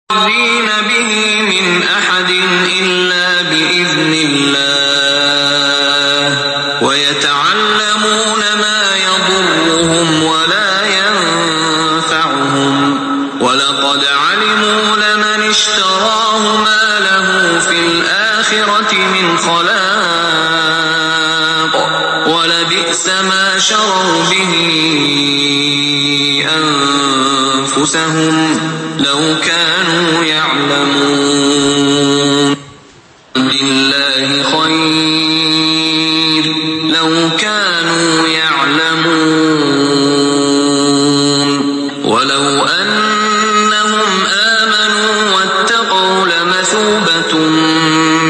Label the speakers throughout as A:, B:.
A: مُّعْرِضِينَ بِهِ مِنْ أَحَدٍ إِلَّا بِإِذْنِ اللَّهِ وَيَتَعَلَّمُونَ مَا يَضُرُّهُمْ وَلَا يَنفَعُهُمْ وَلَقَدْ عَلِمُوا لَمَنِ اشْتَرَاهُ مَا لَهُ فِي الْآخِرَةِ مِنْ خَلَاقٍ وَلَبِئْسَ مَا شَرَوْا بِهِ أَنفُسَهُمْ لَوْ كَانُوا يَعْلَمُونَ بِاللَّهِ خَيْرٌ لَوْ كَانُوا يَعْلَمُونَ وَلَوْ أَنَّهُمْ آمَنُوا وَاتَّقَوْا لَمَثُوبَةٌ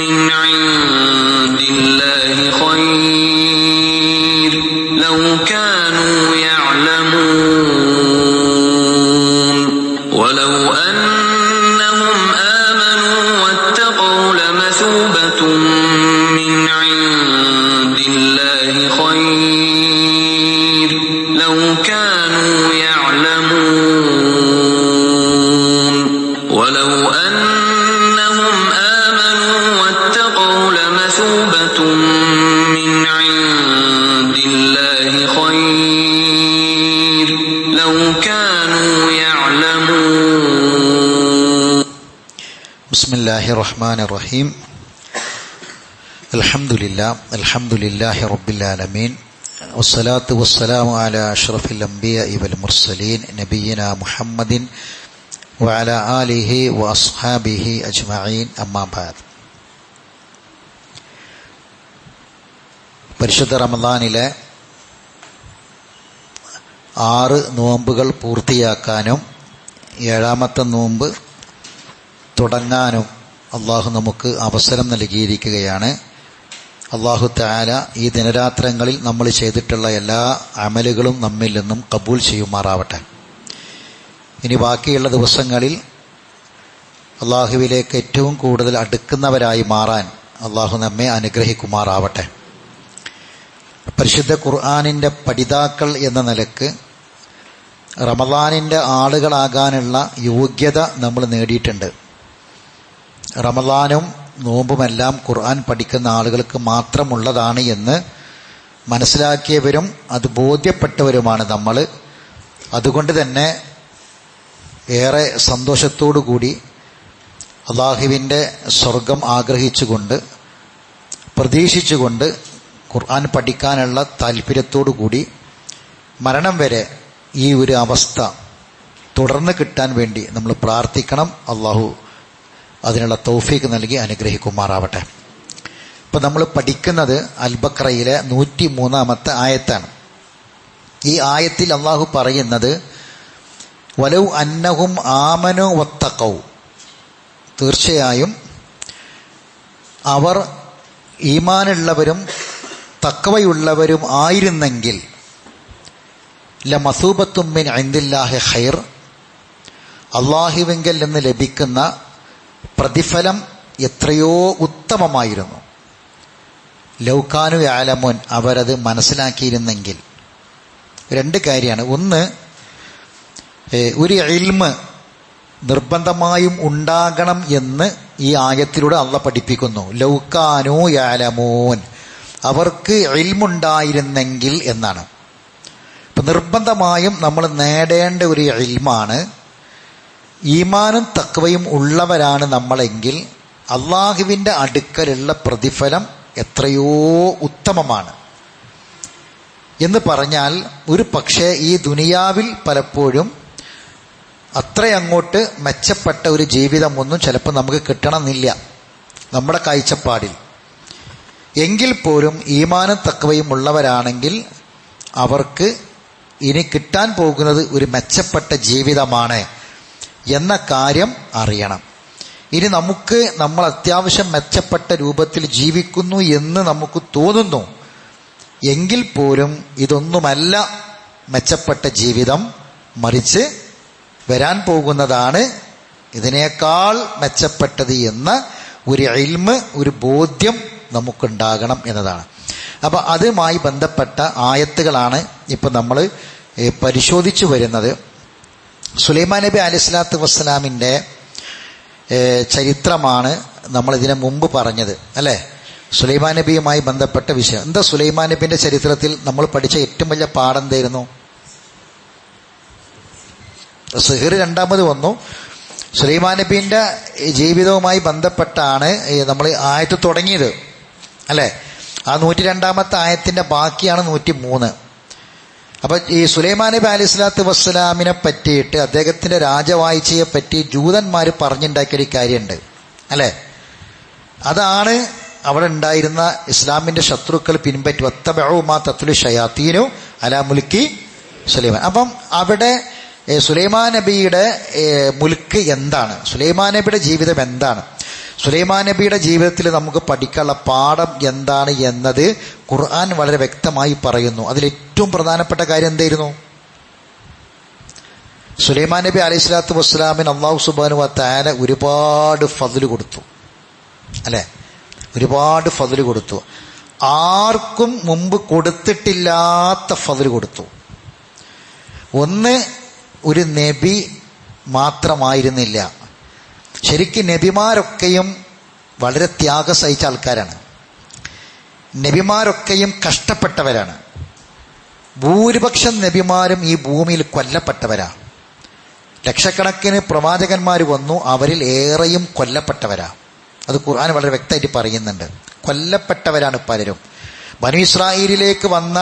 A: مِّنْ عِندِ اللَّهِ خَيْرٌ لَوْ كَانُوا يَعْلَمُونَ وَلَوْ أَنَّهُمْ آمَنُوا وَاتَّقَوْا لَمَثُوبَةٌ مِّنْ عِندِ اللَّهِ خَيْرٌ لَوْ كَانُوا يَعْلَمُونَ وَلَوْ أَنَّهُمْ آمَنُوا وَاتَّقَوْا لَمَثُوبَةٌ مِّنْ عِندِ اللَّهِ خَيْرٌ لَوْ كَانُوا يَعْلَمُونَ.
B: بسم الله الرحمن الرحيم. الحمد لله رب العالمين والصلاة والسلام على أشرف الأنبياء والمرسلين نبينا محمد وعلى آله وأصحابه أجمعين أما بعد. പരിശുദ്ധ റമദാനിലെ 6 നോമ്പുകൾ പൂർത്തിയാക്കാനും 7ാമത്തെ നോമ്പ് തുടങ്ങാനും അള്ളാഹു നമുക്ക് അവസരം നൽകിയിരിക്കുകയാണ്. അള്ളാഹു തആല ഈ ദിനരാത്രങ്ങളിൽ നമ്മൾ ചെയ്തിട്ടുള്ള എല്ലാ അമലുകളും നമ്മിൽ നിന്നും കബൂൽ ചെയ്യുമാറാവട്ടെ. ഇനി ബാക്കിയുള്ള ദിവസങ്ങളിൽ അള്ളാഹുവിലേക്ക് ഏറ്റവും കൂടുതൽ അടുക്കുന്നവരായി മാറാൻ അള്ളാഹു നമ്മെ അനുഗ്രഹിക്കുമാറാവട്ടെ. പരിശുദ്ധ ഖുർആനിൻ്റെ പഠിതാക്കൾ എന്ന നിലക്ക് റമദാനിൻ്റെ ആളുകളാകാനുള്ള യോഗ്യത നമ്മൾ നേടിയിട്ടുണ്ട്. റമദാനും നോമ്പുമെല്ലാം ഖുർആൻ പഠിക്കുന്ന ആളുകൾക്ക് മാത്രമുള്ളതാണ് എന്ന് മനസ്സിലാക്കിയവരും അത് ബോധ്യപ്പെട്ടവരുമാണ് നമ്മൾ. അതുകൊണ്ട് തന്നെ ഏറെ സന്തോഷത്തോടു കൂടി അള്ളാഹുവിൻ്റെ സ്വർഗം ആഗ്രഹിച്ചുകൊണ്ട് പ്രതീക്ഷിച്ചുകൊണ്ട് ഖുർആൻ പഠിക്കാനുള്ള താല്പര്യത്തോടു കൂടി മരണം വരെ ഈ ഒരു അവസ്ഥ തുടർന്ന് കിട്ടാൻ വേണ്ടി നമ്മൾ പ്രാർത്ഥിക്കണം. അള്ളാഹു അതിനുള്ള തൗഫീഖ് നൽകി അനുഗ്രഹിക്കുമാറാവട്ടെ. ഇപ്പം നമ്മൾ പഠിക്കുന്നത് അൽ-ബഖറയിലെ 103-ാമത്തെ ആയത്താണ്. ഈ ആയത്തിൽ അള്ളാഹു പറയുന്നത് വലൗ അന്നഹും ആമനു വത്തഖൗ, തീർച്ചയായും അവർ ഈമാനുള്ളവരും തഖ്വയുള്ളവരും ആയിരുന്നെങ്കിൽ ലമസൂബത്തും മിൻ ഇൻദില്ലാഹി ഖൈർ, അള്ളാഹുവിങ്കൽ നിന്ന് ലഭിക്കുന്ന പ്രതിഫലം എത്രയോ ഉത്തമമായിരുന്നു. ലൗകാനു യഅലമൂൻ, അവരത് മനസ്സിലാക്കിയിരുന്നെങ്കിൽ. 2 കാര്യമാണ്. ഒന്ന്, ഒരു ഇൽമ് നിർബന്ധമായും ഉണ്ടാകണം എന്ന് ഈ ആയത്തിലൂടെ അള്ളാഹ് പഠിപ്പിക്കുന്നു. ലൗകാനു യഅലമൂൻ, അവർക്ക് ഇൽമുണ്ടായിരുന്നെങ്കിൽ എന്നാണ്. ഇപ്പം നിർബന്ധമായും നമ്മൾ നേടേണ്ട ഒരു ഇൽമാണ്. ഈമാനും തഖ്വയും ഉള്ളവരാണ് നമ്മളെങ്കിൽ അള്ളാഹുവിൻ്റെ അടുക്കലുള്ള പ്രതിഫലം എത്രയോ ഉത്തമമാണ് എന്ന് പറഞ്ഞാൽ, ഒരു പക്ഷേ ഈ ദുനിയാവിൽ പലപ്പോഴും അത്രയങ്ങോട്ട് മെച്ചപ്പെട്ട ഒരു ജീവിതമൊന്നും ചിലപ്പോൾ നമുക്ക് കിട്ടണമെന്നില്ല നമ്മുടെ കാഴ്ചപ്പാടിൽ. എങ്കിൽ പോലും ഈമാനും തഖ്വയും ഉള്ളവരാണെങ്കിൽ അവർക്ക് ഇനി കിട്ടാൻ പോകുന്നത് ഒരു മെച്ചപ്പെട്ട ജീവിതമാണ് എന്ന കാര്യം അറിയണം. ഇനി നമ്മൾ അത്യാവശ്യം മെച്ചപ്പെട്ട രൂപത്തിൽ ജീവിക്കുന്നു എന്ന് നമുക്ക് തോന്നുന്നു എങ്കിൽ പോലും ഇതൊന്നുമല്ല മെച്ചപ്പെട്ട ജീവിതം, മറിച്ച് വരാൻ പോകുന്നതാണ് ഇതിനേക്കാൾ മെച്ചപ്പെട്ടത് എന്ന ഒരു ഇൽമ്, ഒരു ബോധ്യം നമുക്കുണ്ടാകണം എന്നതാണ്. അപ്പോൾ അതുമായി ബന്ധപ്പെട്ട ആയത്തുകളാണ് ഇപ്പം നമ്മൾ പരിശോധിച്ചു വരുന്നത്. സുലൈമാൻ നബി അലൈഹിസ്സലാത്തു വസ്സലാമിൻ്റെ ചരിത്രമാണ് നമ്മൾ ഇതിനു മുമ്പ് പറഞ്ഞത് അല്ലേ? സുലൈമാൻ നബിയുമായി ബന്ധപ്പെട്ട വിഷയം എന്താ? സുലൈമാൻ നബിന്റെ ചരിത്രത്തിൽ നമ്മൾ പഠിച്ച ഏറ്റവും വലിയ പാഠം എന്തായിരുന്നു? സിഹിർ രണ്ടാമത് വന്നു. സുലൈമാൻ നബിന്റെ ജീവിതവുമായി ബന്ധപ്പെട്ടാണ് നമ്മൾ ആയത്ത് തുടങ്ങിയത് അല്ലേ? ആ 102-ാമത്തെ ആയത്തിന്റെ ബാക്കിയാണ് 103. അപ്പൊ ഈ സുലൈമാൻ നബി അലൈഹി സ്വലാത്തു വസ്സലാമിനെ പറ്റിയിട്ട്, അദ്ദേഹത്തിന്റെ രാജവാഴ്ചയെ പറ്റി ജൂതന്മാർ പറഞ്ഞുണ്ടാക്കിയൊരു കാര്യമുണ്ട് അല്ലേ? അതാണ് അവിടെ ഉണ്ടായിരുന്ന ഇസ്ലാമിന്റെ ശത്രുക്കൾ പിൻപറ്റി വത്തബഉ മാ തത്ലു ശയാത്തീനു അലാ മുൽക്കി സുലൈമാൻ. അപ്പം അവിടെ സുലൈമാൻ നബിയുടെ മുൽക്ക് എന്താണ്, സുലൈമാൻ നബിയുടെ ജീവിതം എന്താണ്, സുലൈമാൻ നബിയുടെ ജീവിതത്തിൽ നമുക്ക് പഠിക്കാനുള്ള പാഠം എന്താണ് എന്നത് ഖുർആൻ വളരെ വ്യക്തമായി പറയുന്നു. അതിലേറ്റവും പ്രധാനപ്പെട്ട കാര്യം എന്തായിരുന്നു? സുലൈമാൻ നബി അലൈഹി സ്വലാത്തു വസ്സലാമിന് അല്ലാഹു സുബ്ഹാനഹു വ തആല ഒരുപാട് ഫദ്ല് കൊടുത്തു അല്ലേ? ഒരുപാട് ഫദ്ല് കൊടുത്തു. ആർക്കും മുമ്പ് കൊടുത്തിട്ടില്ലാത്ത ഫദ്ല് കൊടുത്തു. ഒന്ന്, ഒരു നബി മാത്രമായിരുന്നില്ല. ശരിക്കും നബിമാരൊക്കെയും വളരെ ത്യാഗം സഹിച്ച ആൾക്കാരാണ്. നബിമാരൊക്കെയും കഷ്ടപ്പെട്ടവരാണ്. ഭൂരിപക്ഷം നബിമാരും ഈ ഭൂമിയിൽ കൊല്ലപ്പെട്ടവരാണ്. ലക്ഷക്കണക്കിന് പ്രവാചകന്മാർ വന്നു, അവരിൽ ഏറെയും കൊല്ലപ്പെട്ടവരാ. അത് ഖുർആൻ വളരെ വ്യക്തമായിട്ട് പറയുന്നുണ്ട്. കൊല്ലപ്പെട്ടവരാണ് പലരും. ബനൂ ഇസ്രായേലിലേക്ക് വന്ന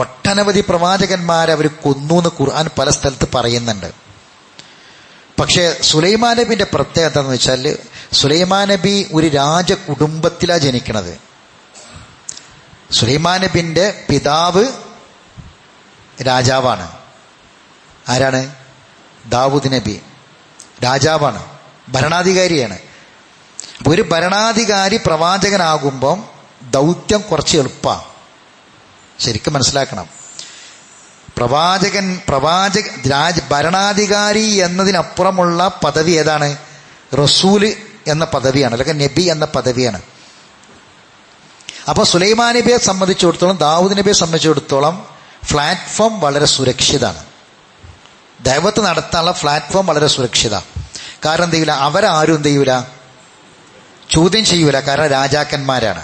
B: ഒട്ടനവധി പ്രവാചകന്മാരെ അവർ കൊന്നു എന്ന് ഖുർആൻ പല സ്ഥലത്ത് പറയുന്നുണ്ട്. പക്ഷേ സുലൈമാൻ നബിന്റെ പ്രത്യേകത എന്താണെന്ന് വെച്ചാൽ, സുലൈമാൻ നബി ഒരു രാജകുടുംബത്തിലാണ് ജനിക്കണത്. സുലൈമാൻ നബിന്റെ പിതാവ് രാജാവാണ്. ആരാണ്? ദാവൂദ് നബി രാജാവാണ്, ഭരണാധികാരിയാണ്. ഒരു ഭരണാധികാരി പ്രവാചകനാകുമ്പം ദൗത്യം കുറച്ച് എളുപ്പമാണ്. ശരിക്കും മനസ്സിലാക്കണം. ഭരണാധികാരി എന്നതിനപ്പുറമുള്ള പദവി ഏതാണ്? റസൂല് എന്ന പദവിയാണ്, അല്ലെങ്കിൽ നബി എന്ന പദവിയാണ്. അപ്പോൾ സുലൈമാൻ നബിയെ സംബന്ധിച്ചിടത്തോളം, ദാവൂദ് നബിയെ സംബന്ധിച്ചിടത്തോളം പ്ലാറ്റ്ഫോം വളരെ സുരക്ഷിതമാണ്. ദൈവത്ത് നടത്താനുള്ള പ്ലാറ്റ്ഫോം വളരെ സുരക്ഷിത. കാരണം എന്ത് ചെയ്യൂല, അവരാരും എന്ത് ചെയ്യൂല, ചോദ്യം ചെയ്യൂല. കാരണം രാജാക്കന്മാരാണ്.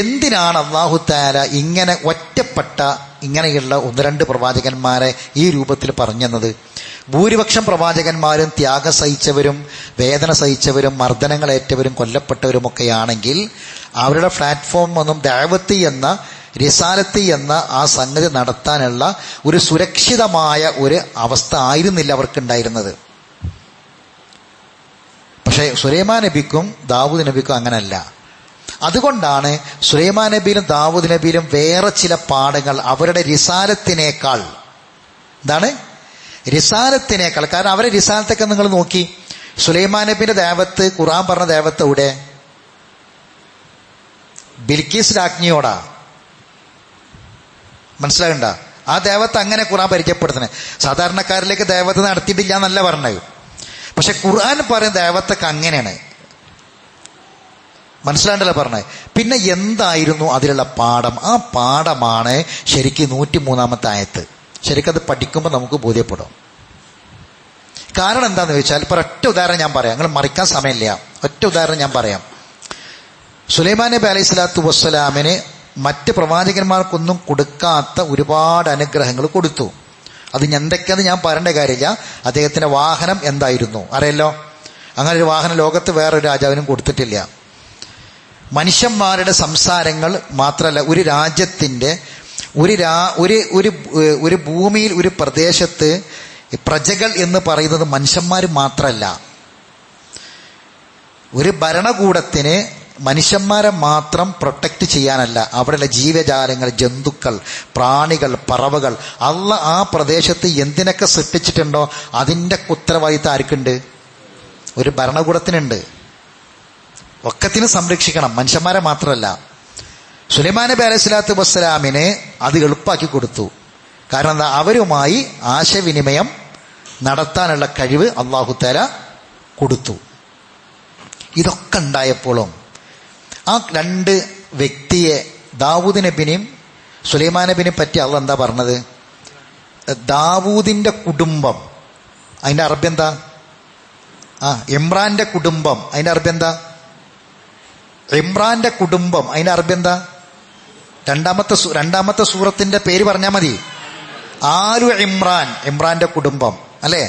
B: എന്തിനാണ് അല്ലാഹു തആല ഇങ്ങനെ ഒറ്റപ്പെട്ട ഇങ്ങനെയുള്ള 1-2 പ്രവാചകന്മാരെ ഈ രൂപത്തിൽ പറഞ്ഞെന്നത്? ഭൂരിപക്ഷം പ്രവാചകന്മാരും ത്യാഗം സഹിച്ചവരും വേദന സഹിച്ചവരും മർദ്ദനങ്ങളേറ്റവരും കൊല്ലപ്പെട്ടവരുമൊക്കെയാണെങ്കിൽ അവരുടെ പ്ലാറ്റ്ഫോം ഒന്നും ദഅവത്ത് എന്ന റിസാലത്ത് എന്ന ആ സംഗതി നടത്താനുള്ള ഒരു സുരക്ഷിതമായ ഒരു അവസ്ഥ ആയിരുന്നില്ല അവർക്കുണ്ടായിരുന്നത്. പക്ഷേ സുലൈമാൻ നബിക്കും ദാവൂദ് നബിക്കും അങ്ങനല്ല. അതുകൊണ്ടാണ് സുലൈമാൻ നബിയിലും ദാവൂദ് നബിയിലും വേറെ ചില പാഠങ്ങൾ അവരുടെ റിസാലത്തിനേക്കാൾ, എന്താണ് റിസാലത്തിനേക്കാൾ, കാരണം അവരെ റിസാലത്തൊക്കെ നിങ്ങൾ നോക്കി. സുലൈമാൻ നബിന്റെ ദേവത്ത്, ഖുർആൻ പറഞ്ഞ ദേവത്ത് എവിടെ? ബിൽക്കീസ് രാജ്ഞിയോടാ. മനസ്സിലാകണ്ട? ആ ദേവത്ത് അങ്ങനെ ഖുർആൻ പരിചയപ്പെടുത്തണേ. സാധാരണക്കാരിലേക്ക് ദേവത്ത് നടത്തിയിട്ടില്ല എന്നല്ല പറഞ്ഞത്. പക്ഷെ ഖുർആൻ പറയുന്ന ദേവത്തൊക്കെ അങ്ങനെയാണ്. മനസ്സിലാണ്ടല്ലോ പറഞ്ഞത്. പിന്നെ എന്തായിരുന്നു അതിലുള്ള പാഠം? ആ പാഠമാണ് ശരിക്കും 103-ാമത്തെ ആയത്ത്. ശരിക്കത് പഠിക്കുമ്പോൾ നമുക്ക് ബോധ്യപ്പെടും. കാരണം എന്താണെന്ന് ചോദിച്ചാൽ, ഇപ്പോൾ ഒറ്റ ഉദാഹരണം ഞാൻ പറയാം, നിങ്ങൾ മറിക്കാൻ സമയമില്ല. ഒറ്റ ഉദാഹരണം ഞാൻ പറയാം. സുലൈമാൻ നബി അലൈഹി സ്വലാത്തു വസ്സലാമിന് മറ്റ് പ്രവാചകന്മാർക്കൊന്നും കൊടുക്കാത്ത ഒരുപാട് അനുഗ്രഹങ്ങൾ കൊടുത്തു. അത് എന്തൊക്കെയാണെന്ന് ഞാൻ പറയേണ്ട കാര്യമില്ല. അദ്ദേഹത്തിൻ്റെ വാഹനം എന്തായിരുന്നു അറിയല്ലോ. അങ്ങനെ ഒരു വാഹനം ലോകത്ത് വേറൊരു രാജാവിനും കൊടുത്തിട്ടില്ല. മനുഷ്യന്മാരുടെ സംസാരങ്ങൾ മാത്രമല്ല, ഒരു രാജ്യത്തിൻ്റെ ഒരു ഭൂമിയിൽ ഒരു പ്രദേശത്ത് പ്രജകൾ എന്ന് പറയുന്നത് മനുഷ്യന്മാർ മാത്രമല്ല. ഒരു ഭരണകൂടത്തിന് മനുഷ്യന്മാരെ മാത്രം പ്രൊട്ടക്റ്റ് ചെയ്യാനല്ല, അവിടെയുള്ള ജീവജാലങ്ങൾ, ജന്തുക്കൾ, പ്രാണികൾ, പറവകൾ, അള്ളാഹ് ആ പ്രദേശത്ത് എന്തിനൊക്കെ സൃഷ്ടിച്ചിട്ടുണ്ടോ അതിൻ്റെ ഉത്തരവാദിത്തം ആർക്കുണ്ട്? ഒരു ഭരണകൂടത്തിനുണ്ട്. ഒക്കത്തിന് സംരക്ഷിക്കണം, മനുഷ്യന്മാരെ മാത്രമല്ല. സുലൈമാൻ നബി അലൈഹി സ്വലാത്തു വസ്സലാമിന് അത് എളുപ്പമാക്കി കൊടുത്തു. കാരണം എന്താ? അവരുമായി ആശയവിനിമയം നടത്താനുള്ള കഴിവ് അല്ലാഹു തആല കൊടുത്തു. ഇതൊക്കെ ഉണ്ടായപ്പോഴും ആ 2 വ്യക്തിയെ, ദാവൂദ് നബിനെയും സുലൈമാൻ നബിനെയും പറ്റി അള്ളാഹ് എന്താ പറഞ്ഞത്? ദാവൂദിൻ്റെ കുടുംബം, അതിൻ്റെ അറബി എന്താ? ഇമ്രാന്റെ കുടുംബം, അതിന്റെ അറബി എന്താ? ഇമ്രാന്റെ കുടുംബം, അതിന്റെ അറബി എന്താ? രണ്ടാമത്തെ സൂറത്തിന്റെ പേര് പറഞ്ഞാൽ മതി. ആലു ഇമ്രാൻ, ഇമ്രാന്റെ കുടുംബം അല്ലേ?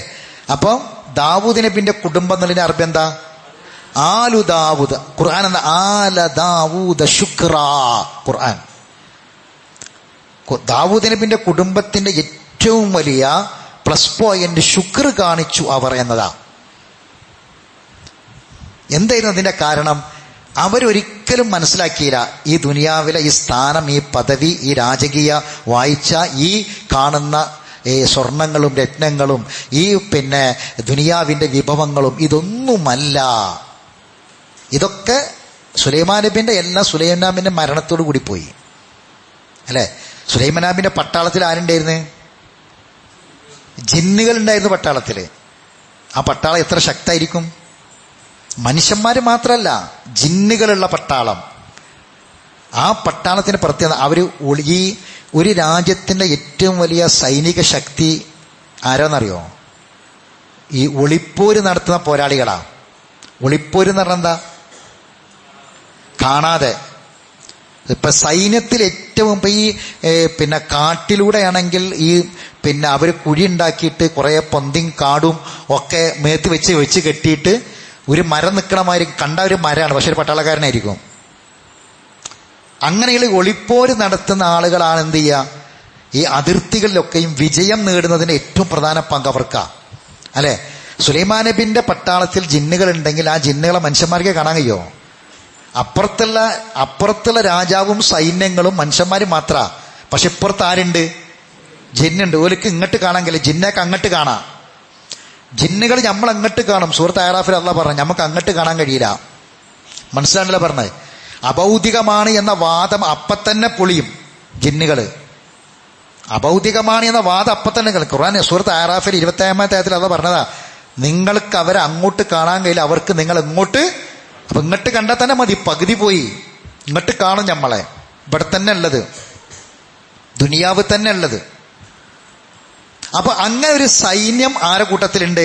B: അപ്പം ദാവൂദ് നബിന്റെ കുടുംബം എന്നുള്ളതിന്റെ അറബി എന്താ? ആലു ദാവൂദ്. ഖുർആൻ എന്താ? ആല ദാവൂദ ശുക്രാ. ഖുർആൻ ദാവൂദ് നബിന്റെ കുടുംബത്തിന്റെ ഏറ്റവും വലിയ പ്ലസ് പോയിന്റ് ശുക്ർ കാണിച്ചു അവർ എന്നതാ. എന്തായിരുന്നു അതിന്റെ കാരണം? അവരൊരിക്കലും മനസ്സിലാക്കിയില്ല ഈ ദുനിയാവിലെ ഈ സ്ഥാനം, ഈ പദവി, ഈ രാജകീയ വായിച്ച ഈ കാണുന്ന സ്വർണങ്ങളും രത്നങ്ങളും ഈ ദുനിയാവിന്റെ വിഭവങ്ങളും ഇതൊന്നുമല്ല. ഇതൊക്കെ സുലൈമാൻ നബിന്റെ എല്ലാം സുലൈമാൻ നബിന്റെ മരണത്തോടു കൂടി പോയി അല്ലെ? സുലൈമാൻ നബിന്റെ പട്ടാളത്തിൽ ആരുണ്ടായിരുന്നു? ജിന്നുകൾ ഉണ്ടായിരുന്നു പട്ടാളത്തിൽ. ആ പട്ടാളം എത്ര ശക്തമായിരിക്കും? മനുഷ്യന്മാർ മാത്രമല്ല, ജിന്നുകളുള്ള പട്ടാളം. ആ പട്ടാളത്തിന് പ്രത്യേകത, അവർ ഈ ഒരു രാജ്യത്തിൻ്റെ ഏറ്റവും വലിയ സൈനിക ശക്തി ആരാന്നറിയോ? ഈ ഒളിപ്പോര് നടത്തുന്ന പോരാളികളാ. ഒളിപ്പോര് എന്ന് പറഞ്ഞാൽ എന്താ? കാണാതെ. ഇപ്പൊ സൈന്യത്തിൽ ഏറ്റവും ഈ കാട്ടിലൂടെയാണെങ്കിൽ ഈ അവർ കുഴി ഉണ്ടാക്കിയിട്ട് കുറേ പൊന്തിയും കാടും ഒക്കെ മേത്ത് വെച്ച് കെട്ടിയിട്ട് ഒരു മരം നിൽക്കണമാതിരി കണ്ട ഒരു മരമാണ്, പക്ഷെ ഒരു പട്ടാളക്കാരനായിരിക്കും. അങ്ങനെയുള്ള ഒളിപ്പോര് നടത്തുന്ന ആളുകളാണ് എന്ത് ചെയ്യുക? ഈ അതിർത്തികളിലൊക്കെയും വിജയം നേടുന്നതിന് ഏറ്റവും പ്രധാന പങ്ക് അവർക്കാ അല്ലെ? സുലൈമാൻ നബിന്റെ പട്ടാളത്തിൽ ജിന്നുകൾ ഉണ്ടെങ്കിൽ ആ ജിന്നുകളെ മനുഷ്യന്മാർക്ക് കാണാൻ കഴിയോ? അപ്പുറത്തുള്ള രാജാവും സൈന്യങ്ങളും മനുഷ്യന്മാരും മാത്ര. പക്ഷെ ഇപ്പുറത്ത് ആരുണ്ട്? ജിന്നുണ്ട്. ഓർക്ക് ഇങ്ങോട്ട് കാണാൻ കഴിയില്ല, ജിന്നൊക്കെ അങ്ങോട്ട് കാണാം. ജിന്നുകൾ നമ്മൾ അങ്ങോട്ട് കാണും. സൂറത്ത് ആറാഫിൽ അല്ലാഹ് പറഞ്ഞു നമുക്ക് അങ്ങോട്ട് കാണാൻ കഴിയില്ല. മനസ്സിലാണല്ലോ പറഞ്ഞത്? അഭൗതികമാണ് എന്ന വാദം അപ്പത്തന്നെ പൊളിയും ജിന്നുകൾ. അഭൗതികമാണ് എന്ന വാദം അപ്പത്തന്നെ ഖുർആൻ സൂറത്ത് ആറാഫിൽ 27-ാമത്തെ ആയത്തിൽ അല്ലാഹ് പറഞ്ഞതാ, നിങ്ങൾക്ക് അവരെ അങ്ങോട്ട് കാണാൻ കഴിയില്ല, അവർക്ക് നിങ്ങൾ ഇങ്ങോട്ട്. അപ്പൊ ഇങ്ങോട്ട് കണ്ടാൽ തന്നെ മതി, പകുതി പോയി. ഇങ്ങോട്ട് കാണും നമ്മളെ. ഇവിടെ തന്നെ ഉള്ളത്, ദുനിയാവ് തന്നെ ഉള്ളത്. അപ്പൊ അങ്ങനെ ഒരു സൈന്യം ആരെ കൂട്ടത്തിലുണ്ട്?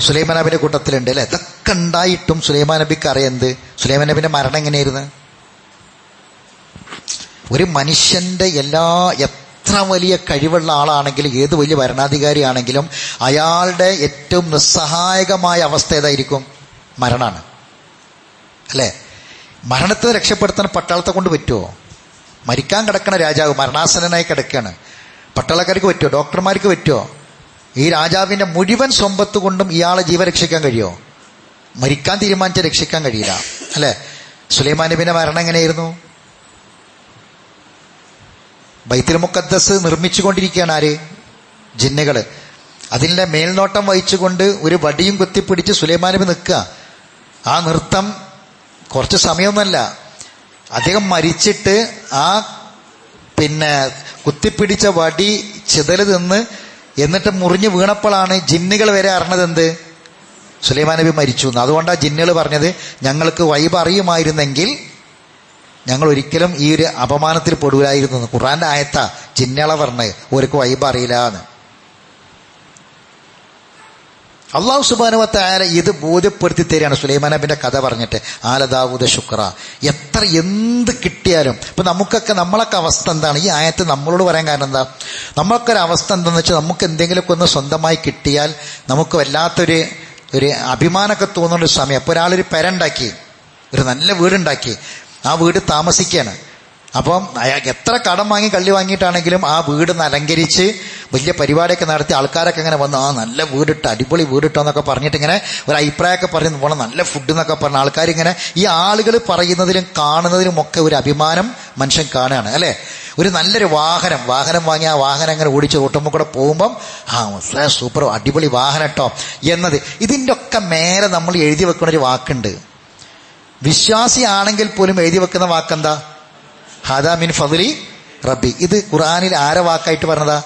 B: സുലൈമാൻ നബിന്റെ കൂട്ടത്തിലുണ്ട് അല്ലെ? ഇതൊക്കെ ഉണ്ടായിട്ടും സുലൈമാൻ നബിക്ക് അറിയുന്നത് സുലൈമാൻ നബിന്റെ മരണം എങ്ങനെയായിരുന്നു? ഒരു മനുഷ്യന്റെ എത്ര വലിയ കഴിവുള്ള ആളാണെങ്കിലും ഏത് വലിയ ഭരണാധികാരി ആണെങ്കിലും അയാളുടെ ഏറ്റവും നിസ്സഹായകമായ അവസ്ഥ ഏതായിരിക്കും? മരണമാണ് അല്ലേ? മരണത്തെ രക്ഷപ്പെടുത്താൻ പട്ടാളത്തെ കൊണ്ട് പറ്റുമോ? മരിക്കാൻ കിടക്കണ രാജാവ് മരണാസന്നനായി കിടക്കുകയാണ്. പട്ടാളക്കാർക്ക് പറ്റുമോ? ഡോക്ടർമാർക്ക് പറ്റുമോ? ഈ രാജാവിൻ്റെ മുഴുവൻ സമ്പത്ത് കൊണ്ടും ഇയാളെ ജീവൻ രക്ഷിക്കാൻ കഴിയുമോ? മരിക്കാൻ തീരുമാനിച്ച രക്ഷിക്കാൻ കഴിയില്ല അല്ലേ? സുലൈമാൻ നബിയുടെ മരണം എങ്ങനെയായിരുന്നു? ബൈത്തുൽ മുഖദ്ദസ് നിർമ്മിച്ചു കൊണ്ടിരിക്കുകയാണ് ആര്? ജിന്നുകൾ. അതിൻ്റെ മേൽനോട്ടം വഹിച്ചുകൊണ്ട് ഒരു വടിയും കുത്തിപ്പിടിച്ച് സുലൈമാൻ നബി നിൽക്കുക. ആ നൃത്തം കുറച്ച് സമയമൊന്നുമല്ല. അദ്ദേഹം മരിച്ചിട്ട് ആ കുത്തിപ്പിടിച്ച വടി ചിതല് നിന്ന് എന്നിട്ട് മുറിഞ്ഞു വീണപ്പോഴാണ് ജിന്നുകൾ വരെ അറിഞ്ഞത് എന്ത്? സുലൈമാൻ നബി മരിച്ചു എന്ന്. അതുകൊണ്ടാണ് ജിന്നുകൾ പറഞ്ഞത് ഞങ്ങൾക്ക് വൈബ് അറിയുമായിരുന്നെങ്കിൽ ഞങ്ങൾ ഒരിക്കലും ഈ ഒരു അപമാനത്തിൽ പെടുകയായിരുന്നു. ഖുർആന്റെ ആയത്താ ജിന്നുകളെ പറഞ്ഞത്, ഓർക്ക് വൈബ് അറിയില്ല എന്ന്. അള്ളാഹു സുബ്ഹാനഹു വ തആല ഇത് ബോധ്യപ്പെടുത്തി തരികയാണ് സുലൈമാൻ നബിന്റെ കഥ പറഞ്ഞിട്ട്. ആല ദാവൂദ ശുക്ര. എന്ത് കിട്ടിയാലും ഇപ്പൊ നമ്മളൊക്കെ അവസ്ഥ എന്താണ്? ഈ ആയത്ത് നമ്മളോട് പറയാൻ കാരണം എന്താ? നമ്മളൊക്കെ അവസ്ഥ എന്താണെന്ന് വെച്ചാൽ നമുക്ക് എന്തെങ്കിലുമൊക്കെ ഒന്ന് സ്വന്തമായി കിട്ടിയാൽ നമുക്ക് വല്ലാത്തൊരു അഭിമാനമൊക്കെ തോന്നുന്ന ഒരു സമയം. അപ്പോൾ ഒരാളൊരു പെരണ്ടാക്കി, ഒരു നല്ല വീടുണ്ടാക്കി, ആ വീട് താമസിക്കുകയാണ്. അപ്പം അയാൾക്ക് എത്ര കടം വാങ്ങി കള്ളി വാങ്ങിയിട്ടാണെങ്കിലും ആ വീട് അലങ്കരിച്ച് വലിയ പരിപാടിയൊക്കെ നടത്തി ആൾക്കാരൊക്കെ ഇങ്ങനെ വന്ന് നല്ല വീടിട്ട് അടിപൊളി വീടിട്ടോ എന്നൊക്കെ പറഞ്ഞിട്ട് ഇങ്ങനെ ഒരു അഭിപ്രായമൊക്കെ പറഞ്ഞ് പോകണം, നല്ല ഫുഡ് എന്നൊക്കെ പറഞ്ഞ ആൾക്കാരിങ്ങനെ ഈ ആളുകൾ പറയുന്നതിലും കാണുന്നതിലും ഒക്കെ ഒരു അഭിമാനം മനുഷ്യൻ കാണുകയാണ് അല്ലേ? ഒരു നല്ലൊരു വാഹനം വാങ്ങി ആ വാഹനം അങ്ങനെ ഓടിച്ച് ഓട്ടുമ്പോൾ കൂടെ പോകുമ്പം സൂപ്പർ അടിപൊളി വാഹനം കേട്ടോ എന്നത്. ഇതിൻ്റെ ഒക്കെ മേലെ നമ്മൾ എഴുതി വെക്കുന്ന ഒരു വാക്കുണ്ട്. വിശ്വാസിയാണെങ്കിൽ പോലും എഴുതി വെക്കുന്ന വാക്കെന്താ? ഹാദാ മിൻ ഫദ്ലി റബ്ബി. ഇത് ഖുർആനിൽ ആരെ വാക്കായിട്ട് പറഞ്ഞതാ?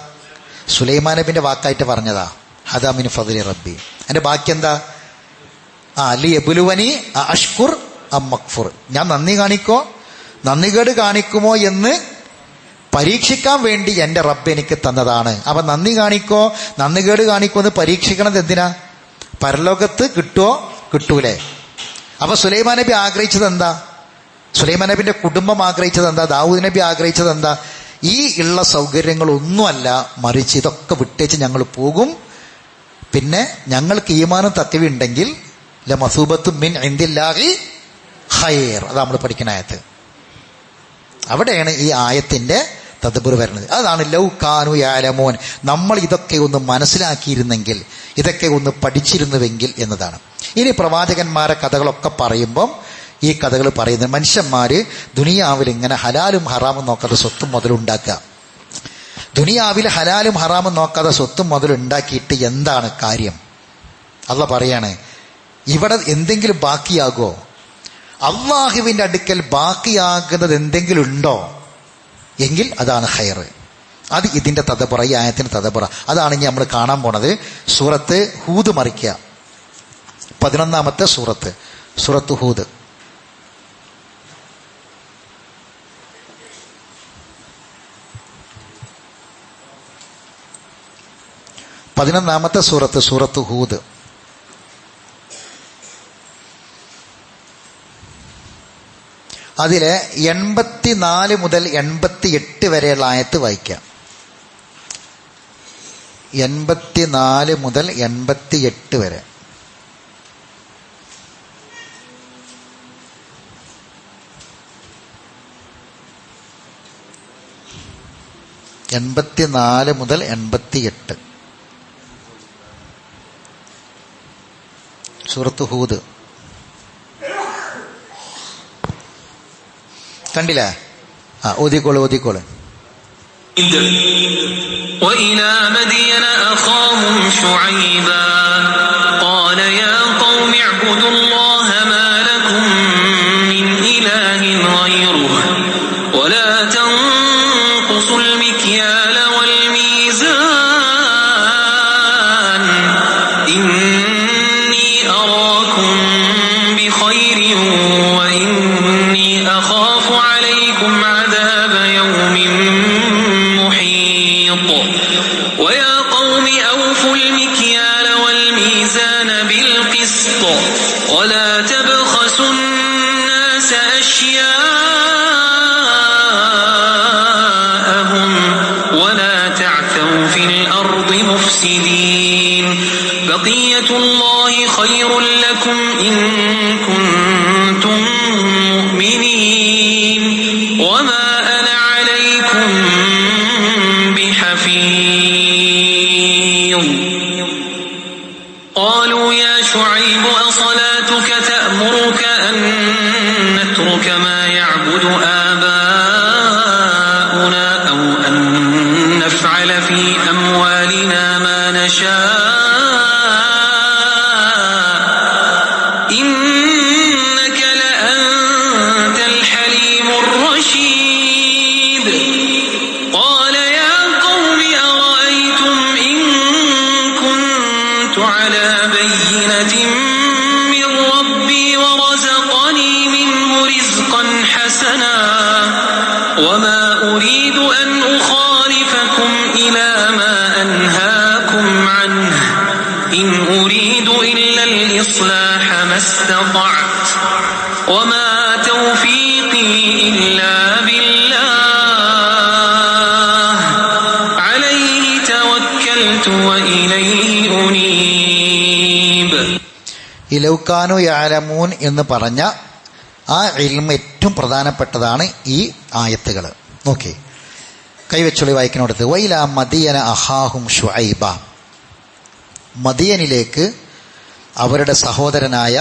B: സുലൈമാൻ നബിന്റെ വാക്കായിട്ട് പറഞ്ഞതാ. ഹാദാ മിൻ ഫദ്ലി റബ്ബി. അതിന്റെ ബാക്കി എന്താ? ലിയബ്ലുവനി അഷ്കുർ അം മക്ഫുർ. ഞാൻ നന്ദികേട് കാണിക്കുമോ എന്ന് പരീക്ഷിക്കാൻ വേണ്ടി എൻ്റെ റബ്ബ് എനിക്ക് തന്നതാണ്. അപ്പൊ നന്ദികേട് കാണിക്കോ എന്ന് പരീക്ഷിക്കണത് എന്തിനാ? പരലോകത്ത് കിട്ടുമോ കിട്ടൂലേ? അപ്പൊ സുലൈമാൻ നബി ആഗ്രഹിച്ചത് എന്താ? സുലൈമാൻ നബിന്റെ കുടുംബം ആഗ്രഹിച്ചത് എന്താ? ദാവൂദ് നബി ആഗ്രഹിച്ചത് എന്താ? ഈ ഉള്ള സൗകര്യങ്ങളൊന്നുമല്ല, മറിച്ച് ഇതൊക്കെ വിട്ടേച്ച് ഞങ്ങൾ പോകും. പിന്നെ ഞങ്ങൾക്ക് ഈമാനും തഖ്വയും ഉണ്ടെങ്കിൽ ലമസൂബത്തും മിൻ ഇൻദില്ലാഹി ഖൈർ. അത് നമ്മൾ പഠിക്കുന്ന ആയത്ത്. അവിടെയാണ് ഈ ആയത്തിന്റെ തദബ്ബുർ വരുന്നത്. അതാണ് ലൗ കാനു യഅലമൂൻ. നമ്മൾ ഇതൊക്കെ ഒന്ന് മനസ്സിലാക്കിയിരുന്നെങ്കിൽ, ഇതൊക്കെ ഒന്ന് പഠിച്ചിരുന്നുവെങ്കിൽ എന്നതാണ്. ഇനി പ്രവാചകന്മാരെ കഥകളൊക്കെ പറയുമ്പം ഈ കഥകൾ പറയുന്നത് മനുഷ്യന്മാര് ദുനിയാവിൽ ഇങ്ങനെ ഹലാലും ഹറാമും നോക്കാതെ സ്വത്തും മുതലുണ്ടാക്കുക. ദുനിയാവിൽ ഹലാലും ഹറാമും നോക്കാതെ സ്വത്തും മുതലുണ്ടാക്കിയിട്ട് എന്താണ് കാര്യം? അള്ളാഹ് പറയാണ്, ഇവിടെ എന്തെങ്കിലും ബാക്കിയാകോ? അള്ളാഹുവിൻ്റെ അടുക്കൽ ബാക്കിയാകുന്നത് എന്തെങ്കിലും ഉണ്ടോ എങ്കിൽ അതാണ് ഖൈർ. അത് ഇതിൻ്റെ തദബ്ബുറ, ഈ ആയത്തിൻ്റെ തദബ്ബുറ. അതാണ് ഇനി നമ്മൾ കാണാൻ പോണത്. സൂറത്ത് ഹൂദ് മറിക്കുക, 11ാമത്തെ സൂറത്ത് ഹൂദ്. 11ാമത്തെ സൂറത്ത് ഹൂദ്. അതിലെ 84 മുതൽ 88 വരെയുള്ള ആയത്ത് വായിക്കാം. 84 മുതൽ 88 വരെ. മുതൽ 88 സൂറത്ത് ഹൂദ്. കണ്ടില്ലേ? ഓതിക്കോള്.
A: وإلى مدين أخاهم شعيبا قال يا قوم اعبدوا الله ما لكم من إله غيره ولا تنقصوا المكيال والميزان إني أراكم بخير وإني أخاف عليكم عذاب يوم محيط ويا قوم أوفوا المكيال والميزان بالقسط ولا تبخسوا الناس أشياءهم ولا تعثوا في الأرض مفسدين بقية الله خير لكم إن كنتم مؤمنين وما أنا عليكم بحفيظ قالوا يا شعيب أصلاتك تأمرك أن نترك ما يعبد آباؤنا أو أن نفعل في أموالنا ما نشاء إنك لأنت الحليم الرشيد قال يا قوم أرأيتم إن كنت على بينة من ربي ورزقني منه رزقا حسنا وما أريد أن أخالفكم إلى ما أنهاكم عنه إن أريد إلا الإصلاح ما استطعت وما توفيقي إلا بالله عليه توكلت وإليه أنيب.
B: ഈ ലൗകാനു യഅലമൂൻ എന്ന് പറഞ്ഞ ആ ഇൽമ് ഏറ്റവും പ്രധാനപ്പെട്ടതാണ് ഈ ആയത്തുകൾ. നോക്കി, കൈവച്ചുള്ളി വായിക്കുന്നിടത്ത് വൈല മദിയന അഹാഹും ഷുഐബ, മദിയനിലേക്ക് അവരുടെ സഹോദരനായ